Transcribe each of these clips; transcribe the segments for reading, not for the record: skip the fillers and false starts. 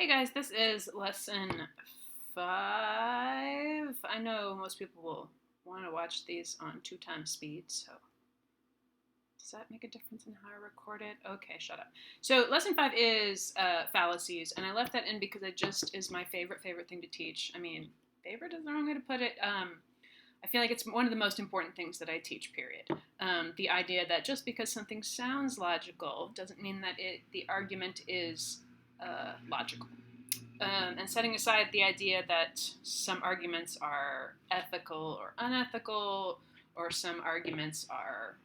Hey guys, this is lesson 5. I know most people will want to watch these on 2 times speed, so does that make a difference in how I record it? Okay, shut up. So lesson 5 is fallacies, and I left that in because it just is my favorite thing to teach. I mean, favorite is the wrong way to put it. I feel like it's one of the most important things that I teach, period. The idea that just because something sounds logical doesn't mean that the argument is logical. And setting aside the idea that some arguments are ethical or unethical, or some arguments are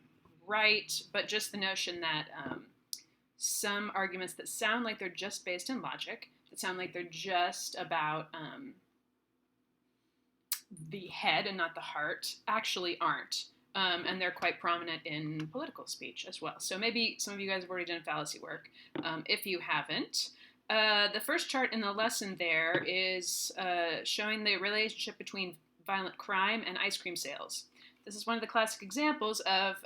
right, but just the notion that some arguments that sound like they're just based in logic, that sound like they're just about the head and not the heart, actually aren't. And they're quite prominent in political speech as well. So maybe some of you guys have already done fallacy work. If you haven't, the first chart in the lesson there is showing the relationship between violent crime and ice cream sales. This is one of the classic examples of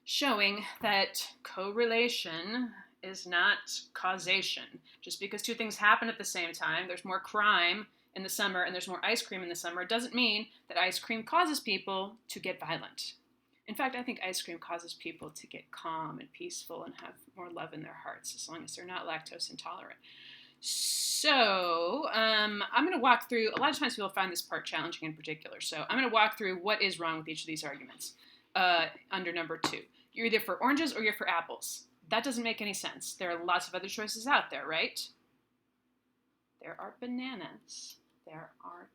showing that correlation is not causation. Just because two things happen at the same time, there's more crime in the summer and there's more ice cream in the summer, it doesn't mean that ice cream causes people to get violent. In fact, I think ice cream causes people to get calm and peaceful and have more love in their hearts as long as they're not lactose intolerant. So I'm going to walk through, a lot of times people find this part challenging in particular, so I'm going to walk through what is wrong with each of these arguments under number 2. You're either for oranges or you're for apples. That doesn't make any sense. There are lots of other choices out there, right? There are bananas. There are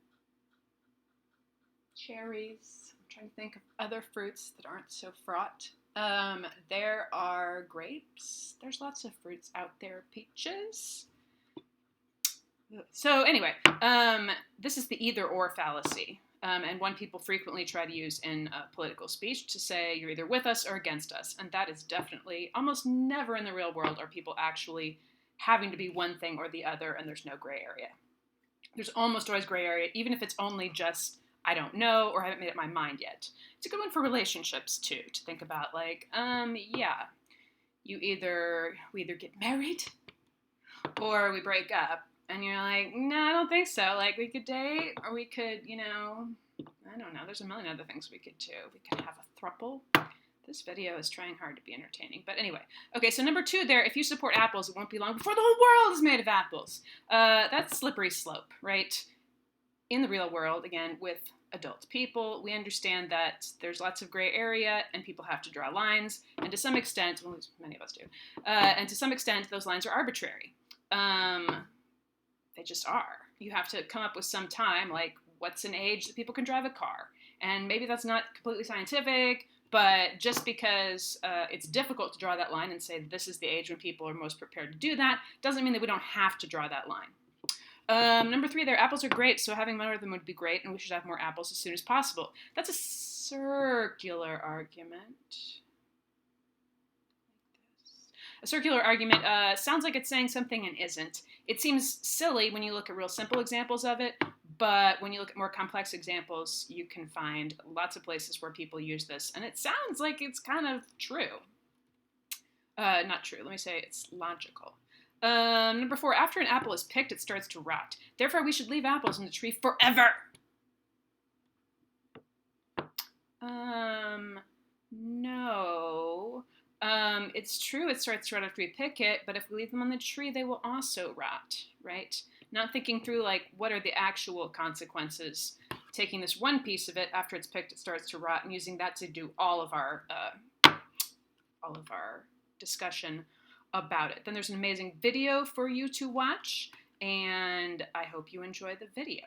cherries. I'm trying to think of other fruits that aren't so fraught. There are grapes. There's lots of fruits out there. Peaches. So anyway, this is the either or fallacy. And one people frequently try to use in political speech to say you're either with us or against us. And that is definitely, almost never in the real world are people actually having to be one thing or the other, and there's no gray area. There's almost always gray area, even if it's only just, I don't know, or I haven't made up my mind yet. It's a good one for relationships, too, to think about, like, yeah, we either get married or we break up. And you're like, no, I don't think so. Like, we could date, or we could, I don't know. There's a million other things we could do. We could have a throuple. This video is trying hard to be entertaining. But anyway, okay, so number 2 there, if you support apples, it won't be long before the whole world is made of apples. That's slippery slope, right? In the real world, again, with adult people, we understand that there's lots of gray area and people have to draw lines. And to some extent, well, many of us do, and to some extent, those lines are arbitrary. They just are. You have to come up with some time, like what's an age that people can drive a car? And maybe that's not completely scientific, but just because it's difficult to draw that line and say this is the age when people are most prepared to do that, doesn't mean that we don't have to draw that line. Number 3 there, apples are great, so having more of them would be great, and we should have more apples as soon as possible. That's a circular argument. A circular argument sounds like it's saying something and isn't. It seems silly when you look at real simple examples of it, but when you look at more complex examples, you can find lots of places where people use this, and it sounds like it's kind of true. Not true, let me say it's logical. Number 4, after an apple is picked, it starts to rot. Therefore, we should leave apples in the tree forever. No. It's true it starts to rot after we pick it, but if we leave them on the tree, they will also rot, right? Not thinking through, like, what are the actual consequences. Taking this one piece of it, after it's picked, it starts to rot, and using that to do all of our discussion about it. Then there's an amazing video for you to watch, and I hope you enjoy the video.